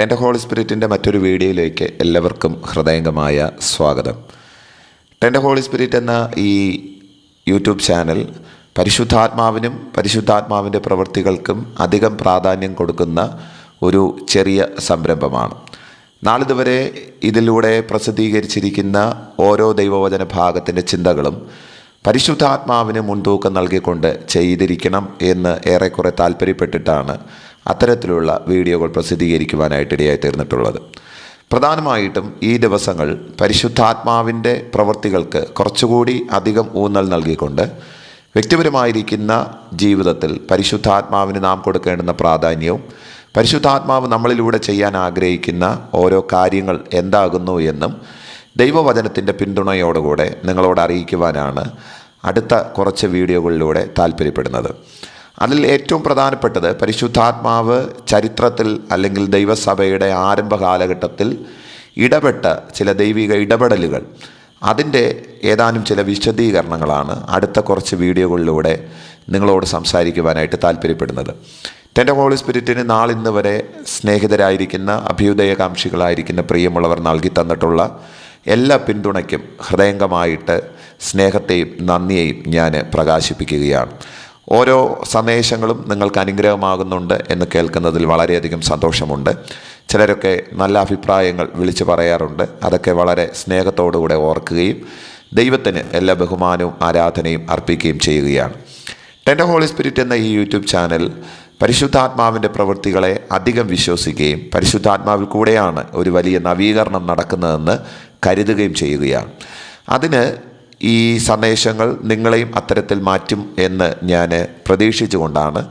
Tend holy സ്പിരിറ്റിൻ്റെ മറ്റൊരു വീഡിയോയിലേക്ക് എല്ലാവർക്കും ഹൃദയംഗമായ സ്വാഗതം. ടെൻഡ് ഹോളി സ്പിരിറ്റ് എന്ന ഈ യൂട്യൂബ് ചാനൽ പരിശുദ്ധാത്മാവിനും പരിശുദ്ധാത്മാവിൻ്റെ പ്രവൃത്തികൾക്കും അധികം പ്രാധാന്യം കൊടുക്കുന്ന ഒരു ചെറിയ സംരംഭമാണ്. നാളിതുവരെ ഇതിലൂടെ പ്രസിദ്ധീകരിച്ചിരിക്കുന്ന ഓരോ ദൈവവചന ഭാഗത്തിൻ്റെ ചിന്തകളും പരിശുദ്ധാത്മാവിന് മുൻതൂക്കം നൽകിക്കൊണ്ട് ചെയ്തിരിക്കണം എന്ന് ഏറെക്കുറെ താല്പര്യപ്പെട്ടിട്ടാണ് അത്തരത്തിലുള്ള വീഡിയോകൾ പ്രസിദ്ധീകരിക്കുവാനായിട്ട് ഇടയായി തീർന്നിട്ടുള്ളത്. പ്രധാനമായിട്ടും ഈ ദിവസങ്ങൾ പരിശുദ്ധാത്മാവിൻ്റെ പ്രവൃത്തികൾക്ക് കുറച്ചുകൂടി അധികം ഊന്നൽ നൽകിക്കൊണ്ട് വ്യക്തിപരമായിരിക്കുന്ന ജീവിതത്തിൽ പരിശുദ്ധാത്മാവിന് നാം കൊടുക്കേണ്ടുന്ന പ്രാധാന്യവും പരിശുദ്ധാത്മാവ് നമ്മളിലൂടെ ചെയ്യാൻ ആഗ്രഹിക്കുന്ന ഓരോ കാര്യങ്ങൾ എന്താകുന്നു എന്നും ദൈവവചനത്തിൻ്റെ പിന്തുണയോടുകൂടെ നിങ്ങളോട് അറിയിക്കുവാനാണ് അടുത്ത കുറച്ച് വീഡിയോകളിലൂടെ താല്പര്യപ്പെടുന്നത്. അതിൽ ഏറ്റവും പ്രധാനപ്പെട്ടത് പരിശുദ്ധാത്മാവ് ചരിത്രത്തിൽ അല്ലെങ്കിൽ ദൈവസഭയുടെ ആരംഭ കാലഘട്ടത്തിൽ ഇടപെട്ട ചില ദൈവിക ഇടപെടലുകൾ, അതിൻ്റെ ഏതാനും ചില വിശദീകരണങ്ങളാണ് അടുത്ത കുറച്ച് വീഡിയോകളിലൂടെ നിങ്ങളോട് സംസാരിക്കുവാനായിട്ട് താല്പര്യപ്പെടുന്നത്. ടെൻഡ് ഹോളി സ്പിരിറ്റിന് നാളിന്ന് വരെ സ്നേഹിതരായിരിക്കുന്ന അഭ്യുദയകാംക്ഷികളായിരിക്കുന്ന പ്രിയമുള്ളവർ നൽകി തന്നിട്ടുള്ള എല്ലാ പിന്തുണയ്ക്കും ഹൃദയംഗമായിട്ട് സ്നേഹത്തെയും നന്ദിയെയും ഞാൻ പ്രകാശിപ്പിക്കുകയാണ്. ഓരോ സന്ദേശങ്ങളും നിങ്ങൾക്ക് അനുഗ്രഹമാകുന്നുണ്ട് എന്ന് കേൾക്കുന്നതിൽ വളരെയധികം സന്തോഷമുണ്ട്. ചിലരൊക്കെ നല്ല അഭിപ്രായങ്ങൾ വിളിച്ചു പറയാറുണ്ട്. അതൊക്കെ വളരെ സ്നേഹത്തോടുകൂടെ ഓർക്കുകയും ദൈവത്തിന് എല്ലാ ബഹുമാനവും ആരാധനയും അർപ്പിക്കുകയും ചെയ്യുകയാണ്. ടെൻഡ് ഹോളി സ്പിരിറ്റ് എന്ന ഈ യൂട്യൂബ് ചാനൽ പരിശുദ്ധാത്മാവിൻ്റെ പ്രവൃത്തികളെ അധികം വിശ്വസിക്കുകയും പരിശുദ്ധാത്മാവിൽ കൂടെയാണ് ഒരു വലിയ നവീകരണം നടക്കുന്നതെന്ന് കരുതുകയും ചെയ്യുകയാണ്. അതിന് ഈ സന്ദേശങ്ങൾ നിങ്ങളെയും അത്തരത്തിൽ മാറ്റും എന്ന് ഞാൻ പ്രതീക്ഷിച്ചുകൊണ്ടാണ്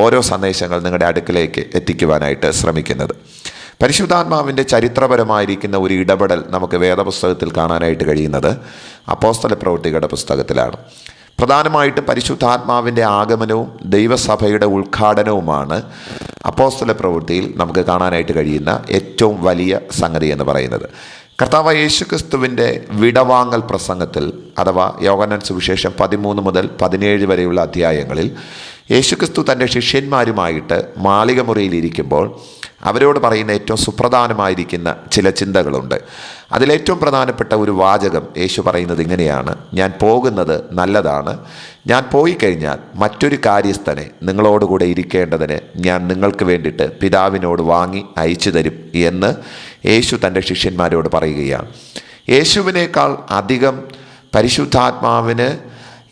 ഓരോ സന്ദേശങ്ങൾ നിങ്ങളുടെ അടുക്കിലേക്ക് എത്തിക്കുവാനായിട്ട് ശ്രമിക്കുന്നത്. പരിശുദ്ധാത്മാവിൻ്റെ ചരിത്രപരമായിരിക്കുന്ന ഒരു ഇടപെടൽ നമുക്ക് വേദപുസ്തകത്തിൽ കാണാനായിട്ട് കഴിയുന്നത് അപ്പോസ്തല പ്രവൃത്തികളുടെ പുസ്തകത്തിലാണ്. പ്രധാനമായിട്ടും പരിശുദ്ധാത്മാവിൻ്റെ ആഗമനവും ദൈവസഭയുടെ ഉദ്ഘാടനവുമാണ് അപ്പോസ്തല പ്രവൃത്തിയിൽ നമുക്ക് കാണാനായിട്ട് കഴിയുന്ന ഏറ്റവും വലിയ സംഗതി എന്ന് പറയുന്നത്. കർത്താവ് യേശുക്രിസ്തുവിൻ്റെ വിടവാങ്ങൽ പ്രസംഗത്തിൽ, അഥവാ യോഹന്നാൻ സുവിശേഷം 13 മുതൽ 17 വരെയുള്ള അധ്യായങ്ങളിൽ യേശുക്രിസ്തു തൻ്റെ ശിഷ്യന്മാരുമായിട്ട് മാളികമുറിയിലിരിക്കുമ്പോൾ അവരോട് പറയുന്ന ഏറ്റവും സുപ്രധാനമായിരിക്കുന്ന ചില ചിന്തകളുണ്ട്. അതിലേറ്റവും പ്രധാനപ്പെട്ട ഒരു വാചകം യേശു പറയുന്നത് ഇങ്ങനെയാണ്: ഞാൻ പോകുന്നത് നല്ലതാണ്, ഞാൻ പോയി കഴിഞ്ഞാൽ മറ്റൊരു കാര്യസ്ഥനെ നിങ്ങളോടുകൂടെ ഇരിക്കേണ്ടതിന് ഞാൻ നിങ്ങൾക്ക് വേണ്ടിയിട്ട് പിതാവിനോട് വാങ്ങി അയച്ചു തരും എന്ന് യേശു തൻ്റെ ശിഷ്യന്മാരോട് പറയുകയാണ്. യേശുവിനേക്കാൾ അധികം പരിശുദ്ധാത്മാവിന്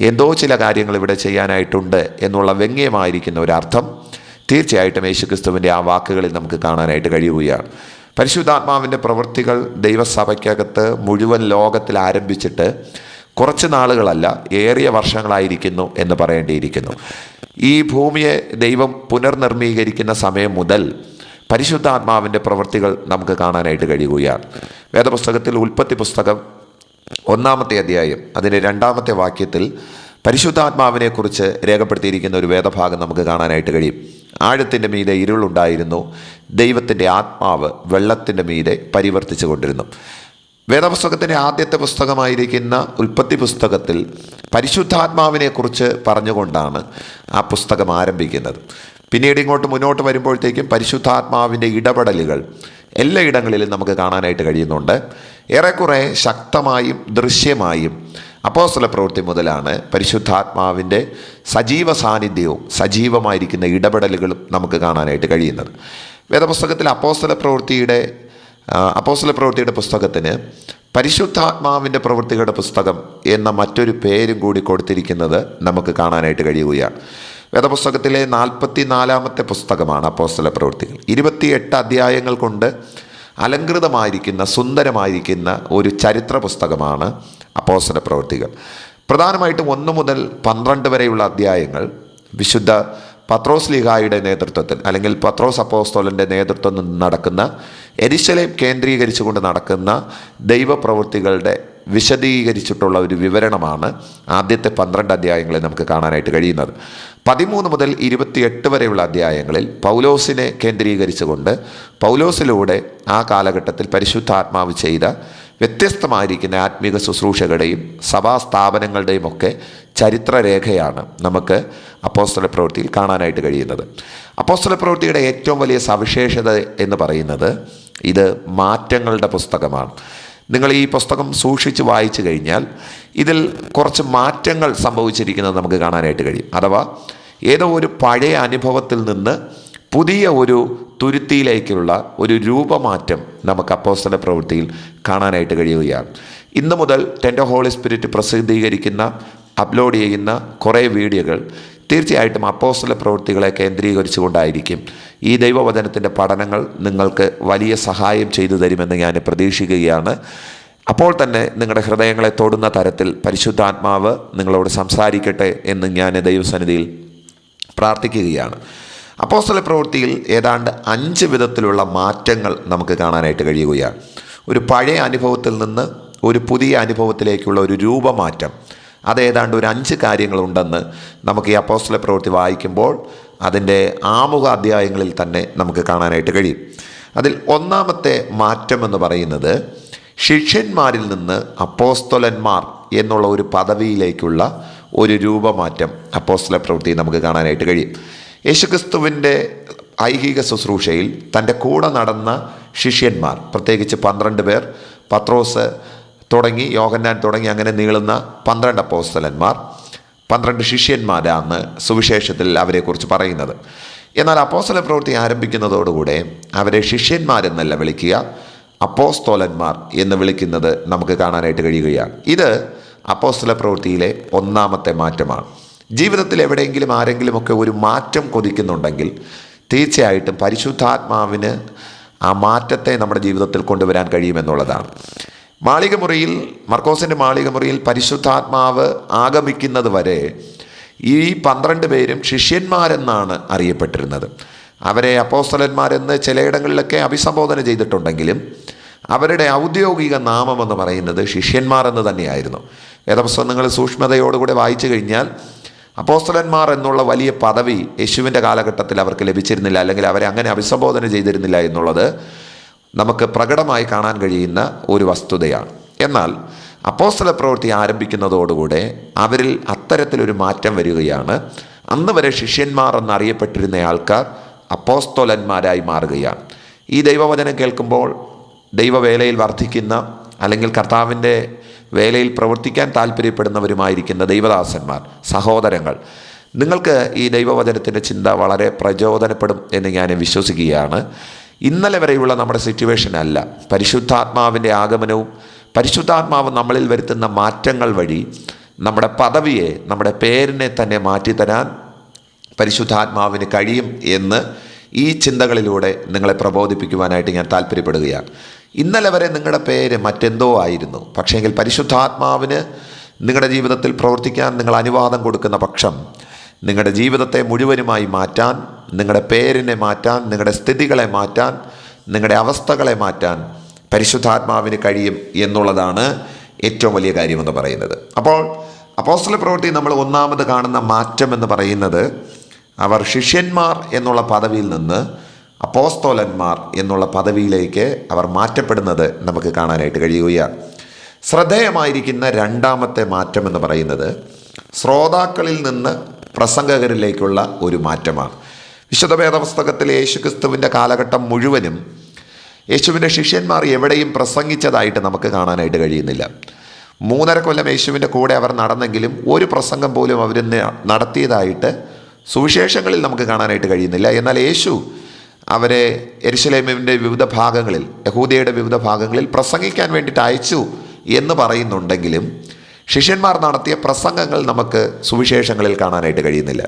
എന്തോ ചില കാര്യങ്ങൾ ഇവിടെ ചെയ്യാനായിട്ടുണ്ട് എന്നുള്ള വ്യംഗ്യമായിരിക്കുന്ന ഒരർത്ഥം തീർച്ചയായിട്ടും യേശുക്രിസ്തുവിൻ്റെ ആ വാക്കുകളിൽ നമുക്ക് കാണാനായിട്ട് കഴിയുകയാണ്. പരിശുദ്ധാത്മാവിൻ്റെ പ്രവൃത്തികൾ ദൈവസഭയ്ക്കകത്ത് മുഴുവൻ ലോകത്തിൽ ആരംഭിച്ചിട്ട് കുറച്ച് നാളുകളല്ല, ഏറിയ വർഷങ്ങളായിരിക്കുന്നു എന്ന് പറയേണ്ടിയിരിക്കുന്നു. ഈ ഭൂമിയെ ദൈവം പുനർനിർമ്മീകരിക്കുന്ന സമയം മുതൽ പരിശുദ്ധാത്മാവിൻ്റെ പ്രവൃത്തികൾ നമുക്ക് കാണാനായിട്ട് കഴിയുകയാണ്. വേദപുസ്തകത്തിൽ ഉൽപ്പത്തി പുസ്തകം 1-ാമത്തെ അധ്യായം അതിൻ്റെ 2-ാമത്തെ വാക്യത്തിൽ പരിശുദ്ധാത്മാവിനെക്കുറിച്ച് രേഖപ്പെടുത്തിയിരിക്കുന്ന ഒരു വേദഭാഗം നമുക്ക് കാണാനായിട്ട് കഴിയും. ആഴത്തിൻ്റെ മീതെ ഇരുളുണ്ടായിരുന്നു, ദൈവത്തിൻ്റെ ആത്മാവ് വെള്ളത്തിൻ്റെ മീതെ പരിവർത്തിച്ചു കൊണ്ടിരുന്നു. വേദപുസ്തകത്തിൻ്റെ ആദ്യത്തെ പുസ്തകമായിരിക്കുന്ന ഉൽപ്പത്തി പുസ്തകത്തിൽ പരിശുദ്ധാത്മാവിനെക്കുറിച്ച് പറഞ്ഞുകൊണ്ടാണ് ആ പുസ്തകം ആരംഭിക്കുന്നത്. പിന്നീട് ഇങ്ങോട്ട് മുന്നോട്ട് വരുമ്പോഴത്തേക്കും പരിശുദ്ധാത്മാവിൻ്റെ ഇടപെടലുകൾ എല്ലായിടങ്ങളിലും നമുക്ക് കാണാനായിട്ട് കഴിയുന്നുണ്ട്. ഏറെക്കുറെ ശക്തമായും ദൃശ്യമായും അപ്പോസ്തല പ്രവൃത്തി മുതലാണ് പരിശുദ്ധാത്മാവിൻ്റെ സജീവ സാന്നിധ്യവും സജീവമായിരിക്കുന്ന ഇടപെടലുകളും നമുക്ക് കാണാനായിട്ട് കഴിയുന്നത്. വേദപുസ്തകത്തിൽ അപ്പോസ്തല പ്രവൃത്തിയുടെ പുസ്തകത്തിന് പരിശുദ്ധാത്മാവിൻ്റെ പ്രവൃത്തികളുടെ പുസ്തകം എന്ന മറ്റൊരു പേരും കൂടി കൊടുത്തിരിക്കുന്നത് നമുക്ക് കാണാനായിട്ട് കഴിയുകയാണ്. വേദപുസ്തകത്തിലെ 44-ാമത്തെ പുസ്തകമാണ് അപ്പോസ്തല പ്രവൃത്തികൾ. 28 അധ്യായങ്ങൾ കൊണ്ട് അലങ്കൃതമായിരിക്കുന്ന സുന്ദരമായിരിക്കുന്ന ഒരു ചരിത്ര പുസ്തകമാണ് അപ്പോസ്തല പ്രവൃത്തികൾ. പ്രധാനമായിട്ടും 1 മുതൽ 12 വരെയുള്ള അധ്യായങ്ങൾ വിശുദ്ധ പത്രോസ് ലീഗായുടെ നേതൃത്വത്തിൽ, അല്ലെങ്കിൽ പത്രോസ് അപ്പോസ്തലൻ്റെ നേതൃത്വത്തിൽ നടക്കുന്ന, യെരുശലേം കേന്ദ്രീകരിച്ചുകൊണ്ട് നടക്കുന്ന ദൈവപ്രവൃത്തികളുടെ വിശദീകരിച്ചിട്ടുള്ള ഒരു വിവരണമാണ് ആദ്യത്തെ 12 അധ്യായങ്ങളിൽ നമുക്ക് കാണാനായിട്ട് കഴിയുന്നത്. 13 മുതൽ 28 വരെയുള്ള അധ്യായങ്ങളിൽ പൗലോസിനെ കേന്ദ്രീകരിച്ചുകൊണ്ട് പൗലോസിലൂടെ ആ കാലഘട്ടത്തിൽ പരിശുദ്ധാത്മാവ് ചെയ്ത വ്യത്യസ്തമായിരിക്കുന്ന ആത്മീക ശുശ്രൂഷകളുടെയും സഭാ സ്ഥാപനങ്ങളുടെയും ഒക്കെ ചരിത്രരേഖയാണ് നമുക്ക് അപ്പോസ്തല പ്രവൃത്തിയിൽ കാണാനായിട്ട് കഴിയുന്നത്. അപ്പോസ്തല പ്രവൃത്തിയുടെ ഏറ്റവും വലിയ സവിശേഷത എന്ന് പറയുന്നത് ഇത് മാറ്റങ്ങളുടെ പുസ്തകമാണ്. നിങ്ങൾ ഈ പുസ്തകം സൂക്ഷിച്ച് വായിച്ചു കഴിഞ്ഞാൽ ഇതിൽ കുറച്ച് മാറ്റങ്ങൾ സംഭവിച്ചിരിക്കുന്നത് നമുക്ക് കാണാനായിട്ട് കഴിയും. അഥവാ ഏതോ ഒരു പഴയ അനുഭവത്തിൽ നിന്ന് പുതിയ ഒരു തുരുത്തിയിലേക്കുള്ള ഒരു രൂപമാറ്റം നമുക്ക് അപ്പോസ്തല പ്രവൃത്തിയിൽ കാണാനായിട്ട് കഴിയുകയാണ്. ഇന്ന് മുതൽ ടെൻഡർ ഹോളി സ്പിരിറ്റ് പ്രസിദ്ധീകരിക്കുന്ന അപ്ലോഡ് ചെയ്യുന്ന കുറേ വീഡിയോകൾ തീർച്ചയായിട്ടും അപ്പോസ്തല പ്രവൃത്തികളെ കേന്ദ്രീകരിച്ചുകൊണ്ടായിരിക്കും. ഈ ദൈവവചനത്തിൻ്റെ പഠനങ്ങൾ നിങ്ങൾക്ക് വലിയ സഹായം ചെയ്തു തരുമെന്ന് ഞാൻ പ്രതീക്ഷിക്കുകയാണ്. അപ്പോൾ തന്നെ നിങ്ങളുടെ ഹൃദയങ്ങളെ തൊടുന്ന തരത്തിൽ പരിശുദ്ധാത്മാവ് നിങ്ങളോട് സംസാരിക്കട്ടെ എന്ന് ഞാൻ ദൈവസന്നിധിയിൽ പ്രാർത്ഥിക്കുകയാണ്. അപ്പോസ്തല പ്രവൃത്തിയിൽ ഏതാണ്ട് 5 വിധത്തിലുള്ള മാറ്റങ്ങൾ നമുക്ക് കാണാനായിട്ട് കഴിയുകയാണ്. ഒരു പഴയ അനുഭവത്തിൽ നിന്ന് ഒരു പുതിയ അനുഭവത്തിലേക്കുള്ള ഒരു രൂപമാറ്റം, അതേതാണ്ട് ഒരു 5 കാര്യങ്ങളുണ്ടെന്ന് നമുക്ക് ഈ അപ്പോസ്തല പ്രവൃത്തി വായിക്കുമ്പോൾ അതിൻ്റെ ആമുഖ അധ്യായങ്ങളിൽ തന്നെ നമുക്ക് കാണാനായിട്ട് കഴിയും. അതിൽ ഒന്നാമത്തെ മാറ്റം എന്ന് പറയുന്നത് ശിഷ്യന്മാരിൽ നിന്ന് അപ്പോസ്തലന്മാർ എന്നുള്ള ഒരു പദവിയിലേക്കുള്ള ഒരു രൂപമാറ്റം അപ്പോസ്തല പ്രവൃത്തി നമുക്ക് കാണാനായിട്ട് കഴിയും. യേശുക്രിസ്തുവിൻ്റെ ഐഹിക ശുശ്രൂഷയിൽ തൻ്റെ കൂടെ നടന്ന ശിഷ്യന്മാർ, പ്രത്യേകിച്ച് 12 പേർ, പത്രോസ് തുടങ്ങി യോഹന്നാൻ തുടങ്ങി അങ്ങനെ നീളുന്ന 12 അപ്പോസ്തലന്മാർ, 12 ശിഷ്യന്മാരാണ് സുവിശേഷത്തിൽ അവരെക്കുറിച്ച് പറയുന്നത്. എന്നാൽ അപ്പോസ്തല പ്രവൃത്തി ആരംഭിക്കുന്നതോടുകൂടെ അവരെ ശിഷ്യന്മാരെന്നല്ല വിളിക്കുക, അപ്പോസ്തോലന്മാർ എന്ന് വിളിക്കുന്നത് നമുക്ക് കാണാനായിട്ട് കഴിയുകയാണ്. ഇത് അപ്പോസ്തല പ്രവൃത്തിയിലെ ഒന്നാമത്തെ മാറ്റമാണ്. ജീവിതത്തിൽ എവിടെയെങ്കിലും ആരെങ്കിലുമൊക്കെ ഒരു മാറ്റം കൊതിക്കുന്നുണ്ടെങ്കിൽ തീർച്ചയായിട്ടും പരിശുദ്ധാത്മാവിന് ആ മാറ്റത്തെ നമ്മുടെ ജീവിതത്തിൽ കൊണ്ടുവരാൻ കഴിയുമെന്നുള്ളതാണ്. മാളികമുറിയിൽ, മർക്കോസിൻ്റെ മാളികമുറിയിൽ പരിശുദ്ധാത്മാവ് ആഗമിക്കുന്നത് വരെ ഈ 12 പേരും ശിഷ്യന്മാരെന്നാണ് അറിയപ്പെട്ടിരുന്നത്. അവരെ അപ്പോസ്തലന്മാരെന്ന് ചിലയിടങ്ങളിലൊക്കെ അഭിസംബോധന ചെയ്തിട്ടുണ്ടെങ്കിലും അവരുടെ ഔദ്യോഗിക നാമമെന്ന് പറയുന്നത് ശിഷ്യന്മാർ എന്ന് തന്നെയായിരുന്നു. വേദപുസ്തകങ്ങൾ സൂക്ഷ്മതയോടുകൂടി വായിച്ചു കഴിഞ്ഞാൽ അപ്പോസ്തലന്മാർ എന്നുള്ള വലിയ പദവി യേശുവിൻ്റെ കാലഘട്ടത്തിൽ അവർക്ക് ലഭിച്ചിരുന്നില്ല, അല്ലെങ്കിൽ അവരെ അങ്ങനെ അഭിസംബോധന ചെയ്തിരുന്നില്ല എന്നുള്ളത് നമുക്ക് പ്രകടമായി കാണാൻ കഴിയുന്ന ഒരു വസ്തുതയാണ്. എന്നാൽ അപ്പോസ്തല പ്രവൃത്തി ആരംഭിക്കുന്നതോടുകൂടെ അവരിൽ അത്തരത്തിലൊരു മാറ്റം വരികയാണ്. അന്ന് വരെ ശിഷ്യന്മാർ എന്നറിയപ്പെട്ടിരുന്ന ആൾക്കാർ അപ്പോസ്തലന്മാരായി മാറുകയാണ്. ഈ ദൈവവചനം കേൾക്കുമ്പോൾ ദൈവവേലയിൽ വർദ്ധിക്കുന്ന, അല്ലെങ്കിൽ കർത്താവിൻ്റെ വേലയിൽ പ്രവർത്തിക്കാൻ താല്പര്യപ്പെടുന്നവരുമായിരിക്കുന്ന ദൈവദാസന്മാർ, സഹോദരങ്ങൾ, നിങ്ങൾക്ക് ഈ ദൈവവചനത്തിൻ്റെ ചിന്ത വളരെ പ്രചോദനപ്പെടും എന്ന് ഞാൻ വിശ്വസിക്കുകയാണ്. ഇന്നലെ വരെയുള്ള നമ്മുടെ സിറ്റുവേഷൻ അല്ല, പരിശുദ്ധാത്മാവിൻ്റെ ആഗമനവും പരിശുദ്ധാത്മാവ് നമ്മളിൽ വരുത്തുന്ന മാറ്റങ്ങൾ വഴി നമ്മുടെ പദവിയെ, നമ്മുടെ പേരിനെ തന്നെ മാറ്റിത്തരാൻ പരിശുദ്ധാത്മാവിന് കഴിയും എന്ന് ഈ ചിന്തകളിലൂടെ നിങ്ങളെ പ്രബോധിപ്പിക്കുവാനായിട്ട് ഞാൻ താല്പര്യപ്പെടുകയാണ്. ഇന്നലെ വരെ നിങ്ങളുടെ പേര് മറ്റെന്തോ ആയിരുന്നു, പക്ഷേങ്കിൽ പരിശുദ്ധാത്മാവിന് നിങ്ങളുടെ ജീവിതത്തിൽ പ്രവർത്തിക്കാൻ നിങ്ങൾ അനുവാദം കൊടുക്കുന്ന പക്ഷം നിങ്ങളുടെ ജീവിതത്തെ മുഴുവനുമായി മാറ്റാൻ, നിങ്ങളുടെ പേരിനെ മാറ്റാൻ, നിങ്ങളുടെ സ്ഥിതികളെ മാറ്റാൻ, നിങ്ങളുടെ അവസ്ഥകളെ മാറ്റാൻ പരിശുദ്ധാത്മാവിന് കഴിയും എന്നുള്ളതാണ് ഏറ്റവും വലിയ കാര്യമെന്ന് പറയുന്നത്. അപ്പോൾ അപ്പോസ്തല പ്രവൃത്തി നമ്മൾ ഒന്നാമത് കാണുന്ന മാറ്റം എന്ന് പറയുന്നത് അവർ ശിഷ്യന്മാർ എന്നുള്ള പദവിയിൽ നിന്ന് അപ്പോസ്തോലന്മാർ എന്നുള്ള പദവിയിലേക്ക് അവർ മാറ്റപ്പെടുന്നത് നമുക്ക് കാണാനായിട്ട് കഴിയുകയാണ്. ശ്രദ്ധേയമായിരിക്കുന്ന രണ്ടാമത്തെ മാറ്റം എന്ന് പറയുന്നത് ശ്രോതാക്കളിൽ നിന്ന് പ്രസംഗകരിലേക്കുള്ള ഒരു മാറ്റമാണ്. വിശുദ്ധ വേദപുസ്തകത്തിൽ യേശുക്രിസ്തുവിൻ്റെ കാലഘട്ടം മുഴുവനും യേശുവിൻ്റെ ശിഷ്യന്മാർ എവിടെയും പ്രസംഗിച്ചതായിട്ട് നമുക്ക് കാണാനായിട്ട് കഴിയുന്നില്ല. 3.5 കൊല്ലം യേശുവിൻ്റെ കൂടെ അവർ നടന്നെങ്കിലും ഒരു പ്രസംഗം പോലും അവർ നടത്തിയതായിട്ട് സുവിശേഷങ്ങളിൽ നമുക്ക് കാണാനായിട്ട് കഴിയുന്നില്ല. എന്നാൽ യേശു അവരെ യെരുശലേമിൻ്റെ വിവിധ ഭാഗങ്ങളിൽ, യഹൂദയുടെ വിവിധ ഭാഗങ്ങളിൽ പ്രസംഗിക്കാൻ വേണ്ടിയിട്ട് അയച്ചു എന്ന് പറയുന്നുണ്ടെങ്കിലും ശിഷ്യന്മാർ നടത്തിയ പ്രസംഗങ്ങൾ നമുക്ക് സുവിശേഷങ്ങളിൽ കാണാനായിട്ട് കഴിയുന്നില്ല.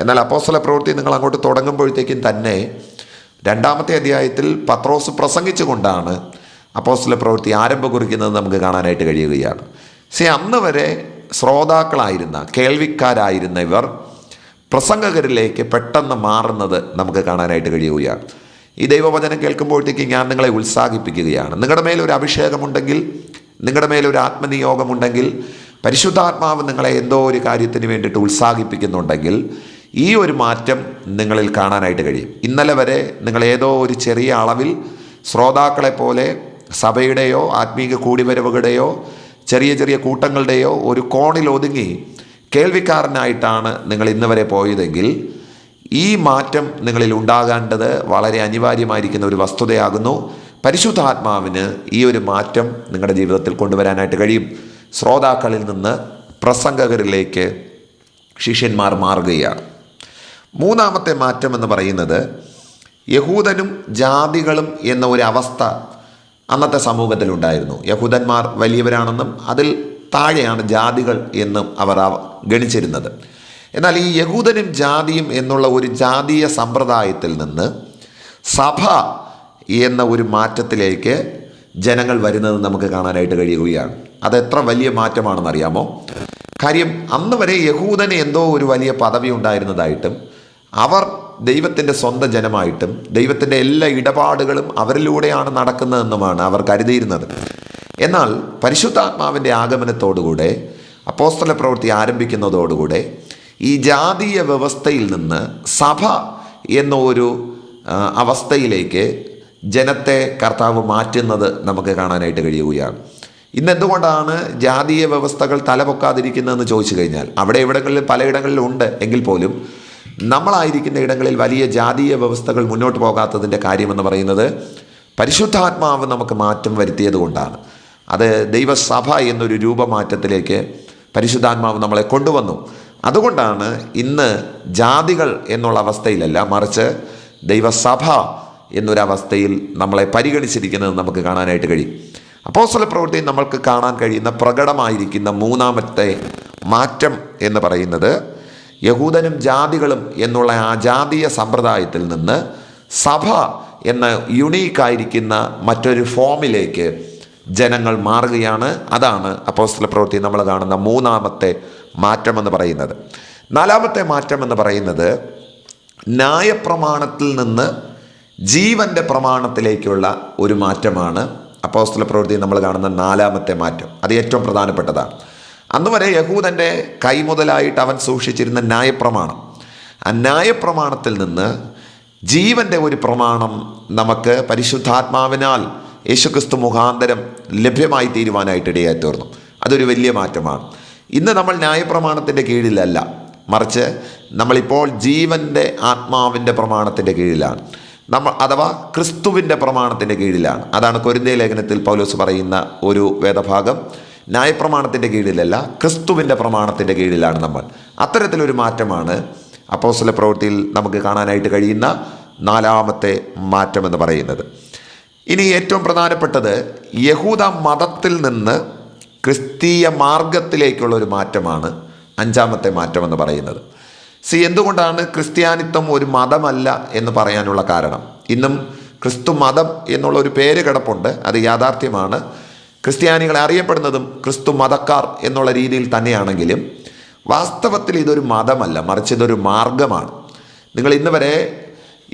എന്നാൽ അപ്പോസ്തല പ്രവൃത്തി നിങ്ങൾ അങ്ങോട്ട് തുടങ്ങുമ്പോഴത്തേക്കും തന്നെ 2-ാമത്തെ അധ്യായത്തിൽ പത്രോസ് പ്രസംഗിച്ചുകൊണ്ടാണ് അപ്പോസ്തല പ്രവൃത്തി ആരംഭം കുറിക്കുന്നത് നമുക്ക് കാണാനായിട്ട് കഴിയുകയാണ്. അന്ന് വരെ ശ്രോതാക്കളായിരുന്ന, കേൾവിക്കാരായിരുന്ന ഇവർ പ്രസംഗകരിലേക്ക് പെട്ടെന്ന് മാറുന്നത് നമുക്ക് കാണാനായിട്ട് കഴിയുകയാണ്. ഈ ദൈവവചനം കേൾക്കുമ്പോഴത്തേക്ക് ഞാൻ നിങ്ങളെ ഉത്സാഹിപ്പിക്കുകയാണ്. നിങ്ങളുടെ മേലൊരു അഭിഷേകമുണ്ടെങ്കിൽ, നിങ്ങളുടെ മേലൊരു ആത്മനിയോഗമുണ്ടെങ്കിൽ, പരിശുദ്ധാത്മാവ് നിങ്ങളെ എന്തോ ഒരു കാര്യത്തിന് വേണ്ടിയിട്ട് ഉത്സാഹിപ്പിക്കുന്നുണ്ടെങ്കിൽ ഈ ഒരു മാറ്റം നിങ്ങളിൽ കാണാനായിട്ട് കഴിയും. ഇന്നലെ വരെ നിങ്ങൾ ഏതോ ഒരു ചെറിയ അളവിൽ ശ്രോതാക്കളെ പോലെ സഭയുടെയോ ആത്മീക കൂടിവരവുകളുടെയോ ചെറിയ ചെറിയ കൂട്ടങ്ങളുടെയോ ഒരു കോണിൽ ഒതുങ്ങി കേൾവിക്കാരനായിട്ടാണ് നിങ്ങൾ ഇന്ന് വരെ പോയതെങ്കിൽ ഈ മാറ്റം നിങ്ങളിൽ ഉണ്ടാകേണ്ടത് വളരെ അനിവാര്യമായിരിക്കുന്ന ഒരു വസ്തുതയാകുന്നു. പരിശുദ്ധാത്മാവിന് ഈ ഒരു മാറ്റം നിങ്ങളുടെ ജീവിതത്തിൽ കൊണ്ടുവരാനായിട്ട് കഴിയും. ശ്രോതാക്കളിൽ നിന്ന് പ്രസംഗകരിലേക്ക് ശിഷ്യന്മാർ മാറുകയാണ്. മൂന്നാമത്തെ മാറ്റം എന്ന് പറയുന്നത് യഹൂദനും ജാതികളും എന്ന ഒരു അവസ്ഥ അന്നത്തെ സമൂഹത്തിലുണ്ടായിരുന്നു. യഹൂദന്മാർ വലിയവരാണെന്നും അതിൽ താഴെയാണ് ജാതികൾ എന്നും അവർ ഗണിച്ചിരുന്നത്. എന്നാൽ ഈ യഹൂദനും ജാതിയും എന്നുള്ള ഒരു ജാതീയ സമ്പ്രദായത്തിൽ നിന്ന് സഭ എന്ന ഒരു മാറ്റത്തിലേക്ക് ജനങ്ങൾ വരുന്നത് നമുക്ക് കാണാനായിട്ട് കഴിയുകയാണ്. അതെത്ര വലിയ മാറ്റമാണെന്നറിയാമോ? കാര്യം അന്ന് വരെ യഹൂദന് എന്തോ ഒരു വലിയ പദവി ഉണ്ടായിരുന്നതായിട്ടും അവർ ദൈവത്തിൻ്റെ സ്വന്തം ജനമായിട്ടും ദൈവത്തിൻ്റെ എല്ലാ ഇടപാടുകളും അവരിലൂടെയാണ് നടക്കുന്നതെന്നുമാണ് അവർ കരുതിയിരുന്നത്. എന്നാൽ പരിശുദ്ധാത്മാവിൻ്റെ ആഗമനത്തോടുകൂടെ അപ്പോസ്തല പ്രവൃത്തി ആരംഭിക്കുന്നതോടുകൂടെ ഈ ജാതീയ വ്യവസ്ഥയിൽ നിന്ന് സഭ എന്ന ഒരു അവസ്ഥയിലേക്ക് ജനത്തെ കർത്താവ് മാറ്റുന്നത് നമുക്ക് കാണാനായിട്ട് കഴിയുകയാണ്. ഇന്ന് എന്തുകൊണ്ടാണ് ജാതീയ വ്യവസ്ഥകൾ തലപൊക്കാതിരിക്കുന്നതെന്ന് ചോദിച്ചു കഴിഞ്ഞാൽ അവിടെ ഇവിടങ്ങളിൽ പലയിടങ്ങളിലും ഉണ്ട് എങ്കിൽ പോലും നമ്മളായിരിക്കുന്ന ഇടങ്ങളിൽ വലിയ ജാതീയ വ്യവസ്ഥകൾ മുന്നോട്ട് പോകാത്തതിൻ്റെ കാര്യമെന്ന് പറയുന്നത് പരിശുദ്ധാത്മാവ് നമുക്ക് മാറ്റം വരുത്തിയത് കൊണ്ടാണ്. അത് ദൈവസഭ എന്നൊരു രൂപമാറ്റത്തിലേക്ക് പരിശുദ്ധാത്മാവ് നമ്മളെ കൊണ്ടുവന്നു. അതുകൊണ്ടാണ് ഇന്ന് ജാതികൾ എന്നുള്ള അവസ്ഥയിലല്ല, മറിച്ച് ദൈവസഭ എന്നൊരവസ്ഥയിൽ നമ്മളെ പരിഗണിച്ചിരിക്കുന്നത് നമുക്ക് കാണാനായിട്ട് കഴിയും. അപ്പോസ്തല പ്രവൃത്തിയിൽ നമ്മൾക്ക് കാണാൻ കഴിയുന്ന പ്രകടമായിരിക്കുന്ന മൂന്നാമത്തെ മാറ്റം എന്ന് പറയുന്നത് യഹൂദനും ജാതികളും എന്നുള്ള ആ ജാതീയ സമ്പ്രദായത്തിൽ നിന്ന് സഭ എന്ന യുണീക്കായിരിക്കുന്ന മറ്റൊരു ഫോമിലേക്ക് ജനങ്ങൾ മാറുകയാണ്. അതാണ് അപ്പോസ്തല പ്രവൃത്തി നമ്മൾ കാണുന്ന മൂന്നാമത്തെ മാറ്റമെന്ന് പറയുന്നത്. നാലാമത്തെ മാറ്റമെന്ന് പറയുന്നത് ന്യായപ്രമാണത്തിൽ നിന്ന് ജീവൻ്റെ പ്രമാണത്തിലേക്കുള്ള ഒരു മാറ്റമാണ് അപ്പോസ്തല പ്രവൃത്തി നമ്മൾ കാണുന്ന നാലാമത്തെ മാറ്റം. അത് ഏറ്റവും പ്രധാനപ്പെട്ടതാണ്. അന്ന് വരെ യഹൂദൻ്റെ കൈമുതലായിട്ട് അവൻ സൂക്ഷിച്ചിരുന്ന ന്യായപ്രമാണം, ആ ന്യായപ്രമാണത്തിൽ നിന്ന് ജീവൻ്റെ ഒരു പ്രമാണം നമുക്ക് പരിശുദ്ധാത്മാവിനാൽ യേശുക്രിസ്തു മുഖാന്തരം ലഭ്യമായി തീരുവാനായിട്ട് ഇടയായി തീർന്നു. അതൊരു വലിയ മാറ്റമാണ്. ഇന്ന് നമ്മൾ ന്യായപ്രമാണത്തിൻ്റെ കീഴിലല്ല, മറിച്ച് നമ്മളിപ്പോൾ ജീവൻ്റെ ആത്മാവിൻ്റെ പ്രമാണത്തിൻ്റെ കീഴിലാണ്. അഥവാ ക്രിസ്തുവിൻ്റെ പ്രമാണത്തിൻ്റെ കീഴിലാണ്. അതാണ് കൊരിന്ത്യർ ലേഖനത്തിൽ പൗലോസ് പറയുന്ന ഒരു വേദഭാഗം. ന്യായപ്രമാണത്തിൻ്റെ കീഴിലല്ല, ക്രിസ്തുവിൻ്റെ പ്രമാണത്തിൻ്റെ കീഴിലാണ് നമ്മൾ. അത്തരത്തിലൊരു മാറ്റമാണ് അപ്പോസ്തല പ്രവൃത്തിയിൽ നമുക്ക് കാണാനായിട്ട് കഴിയുന്ന നാലാമത്തെ മാറ്റം എന്ന് പറയുന്നത്. ഇനി ഏറ്റവും പ്രധാനപ്പെട്ടത് യഹൂദ മതത്തിൽ നിന്ന് ക്രിസ്തീയ മാർഗത്തിലേക്കുള്ള ഒരു മാറ്റമാണ് അഞ്ചാമത്തെ മാറ്റം എന്ന് പറയുന്നത്. എന്തുകൊണ്ടാണ് ക്രിസ്ത്യാനിത്വം ഒരു മതമല്ല എന്ന് പറയാനുള്ള കാരണം? ഇന്നും ക്രിസ്തു മതം എന്നുള്ള ഒരു പേര് കിടപ്പുണ്ട്, അത് യാഥാർത്ഥ്യമാണ്. ക്രിസ്ത്യാനികളെ അറിയപ്പെടുന്നതും ക്രിസ്തു മതക്കാർ എന്നുള്ള രീതിയിൽ തന്നെയാണെങ്കിലും വാസ്തവത്തിൽ ഇതൊരു മതമല്ല, മറിച്ച് ഇതൊരു മാർഗമാണ്. നിങ്ങൾ ഇന്ന് വരെ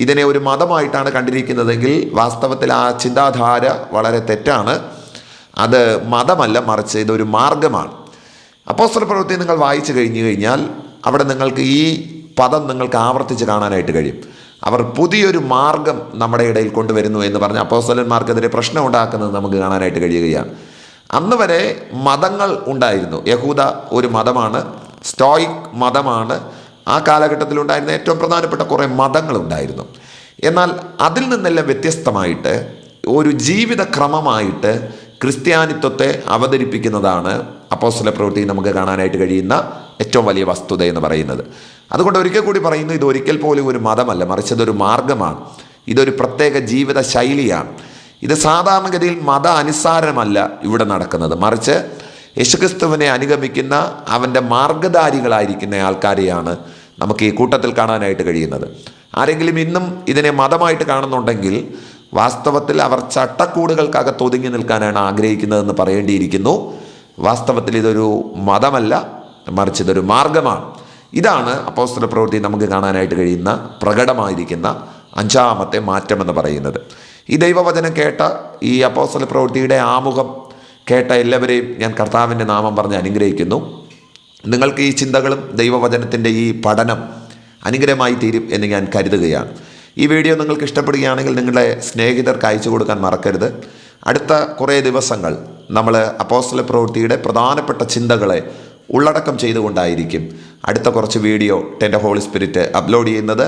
ഇതിനെ ഒരു മതമായിട്ടാണ് കണ്ടിരിക്കുന്നതെങ്കിൽ വാസ്തവത്തിൽ ആ ചിന്താധാര വളരെ തെറ്റാണ്. അത് മതമല്ല, മറിച്ച് ഇതൊരു മാർഗമാണ്. അപ്പോസ്തല പ്രവൃത്തി നിങ്ങൾ വായിച്ചു കഴിഞ്ഞാൽ അവിടെ നിങ്ങൾക്ക് ഈ പദം നിങ്ങൾക്ക് ആവർത്തിച്ച് കാണാനായിട്ട് കഴിയും. അവർ പുതിയൊരു മാർഗം നമ്മുടെ ഇടയിൽ കൊണ്ടുവരുന്നു എന്ന് പറഞ്ഞ് അപ്പോസ്തലന്മാർക്കെതിരെ പ്രശ്നം ഉണ്ടാക്കുന്നത് നമുക്ക് കാണാനായിട്ട് കഴിയുകയാണ്. അന്ന് വരെ മതങ്ങൾ ഉണ്ടായിരുന്നു. യഹൂദ ഒരു മതമാണ്, സ്റ്റോയിക് മതമാണ് ആ കാലഘട്ടത്തിലുണ്ടായിരുന്ന ഏറ്റവും പ്രധാനപ്പെട്ട കുറേ മതങ്ങളുണ്ടായിരുന്നു. എന്നാൽ അതിൽ നിന്നെല്ലാം വ്യത്യസ്തമായിട്ട് ഒരു ജീവിതക്രമമായിട്ട് ക്രിസ്ത്യാനിത്വത്തെ അവതരിപ്പിക്കുന്നതാണ് അപ്പോസ്തല പ്രവൃത്തി നമുക്ക് കാണാനായിട്ട് കഴിയുന്ന ഏറ്റവും വലിയ വസ്തുത എന്ന് പറയുന്നത്. അതുകൊണ്ട് ഒരിക്കൽ കൂടി പറയുന്നു, ഇതൊരിക്കൽ പോലും ഒരു മതമല്ല, മറിച്ച് ഇതൊരു മാർഗമാണ്. ഇതൊരു പ്രത്യേക ജീവിത ശൈലിയാണ്. ഇത് സാധാരണഗതിയിൽ മത അനുസാരമല്ല ഇവിടെ നടക്കുന്നത്, മറിച്ച് യേശുക്രിസ്തുവിനെ അനുഗമിക്കുന്ന അവൻ്റെ മാർഗധാരികളായിരിക്കുന്ന ആൾക്കാരെയാണ് നമുക്ക് ഈ കൂട്ടത്തിൽ കാണാനായിട്ട് കഴിയുന്നത്. ആരെങ്കിലും ഇന്നും ഇതിനെ മതമായിട്ട് കാണുന്നുണ്ടെങ്കിൽ വാസ്തവത്തിൽ അവർ ചട്ടക്കൂടുകൾക്കകത്ത് ഒതുങ്ങി നിൽക്കാനാണ് ആഗ്രഹിക്കുന്നതെന്ന് പറയേണ്ടിയിരിക്കുന്നു. വാസ്തവത്തിൽ ഇതൊരു മതമല്ല, മറിച്ച് ഇതൊരു മാർഗമാണ്. ഇതാണ് അപ്പോസ്തല പ്രവൃത്തി നമുക്ക് കാണാനായിട്ട് കഴിയുന്ന പ്രകടമായിരിക്കുന്ന അഞ്ചാമത്തെ മാറ്റമെന്ന് പറയുന്നത്. ഈ ദൈവവചനം കേട്ട ഈ അപ്പോസ്തല പ്രവൃത്തിയുടെ ആമുഖം കേട്ട എല്ലാവരെയും ഞാൻ കർത്താവിൻ്റെ നാമം പറഞ്ഞ് അനുഗ്രഹിക്കുന്നു. നിങ്ങൾക്ക് ഈ ചിന്തകളും ദൈവവചനത്തിൻ്റെ ഈ പഠനം അനുഗ്രഹമായി തീരും എന്ന് ഞാൻ കരുതുകയാണ്. ഈ വീഡിയോ നിങ്ങൾക്ക് ഇഷ്ടപ്പെടുകയാണെങ്കിൽ നിങ്ങളുടെ സ്നേഹിതർക്ക് അയച്ചു കൊടുക്കാൻ മറക്കരുത്. അടുത്ത കുറേ ദിവസങ്ങൾ നമ്മൾ അപ്പോസ്തല പ്രവൃത്തിയുടെ പ്രധാനപ്പെട്ട ചിന്തകളെ ഉള്ളടക്കം ചെയ്തുകൊണ്ടായിരിക്കും അടുത്ത കുറച്ച് വീഡിയോ എൻ്റെ ഹോളി സ്പിരിറ്റ് അപ്ലോഡ് ചെയ്യുന്നത്.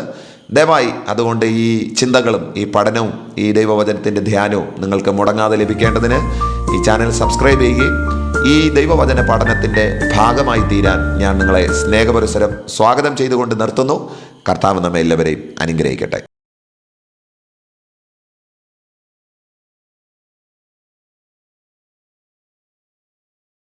ദയവായി അതുകൊണ്ട് ഈ ചിന്തകളും ഈ പഠനവും ഈ ദൈവവചനത്തിൻ്റെ ധ്യാനവും നിങ്ങൾക്ക് മുടങ്ങാതെ ലഭിക്കേണ്ടതിന് ഈ ചാനൽ സബ്സ്ക്രൈബ് ചെയ്യുകയും ഈ ദൈവവചന പഠനത്തിൻ്റെ ഭാഗമായി തീരാൻ ഞാൻ നിങ്ങളെ സ്നേഹപുരസരം സ്വാഗതം ചെയ്തുകൊണ്ട് നിർത്തുന്നു. കർത്താവ് നമ്മെ എല്ലാവരെയും അനുഗ്രഹിക്കട്ടെ.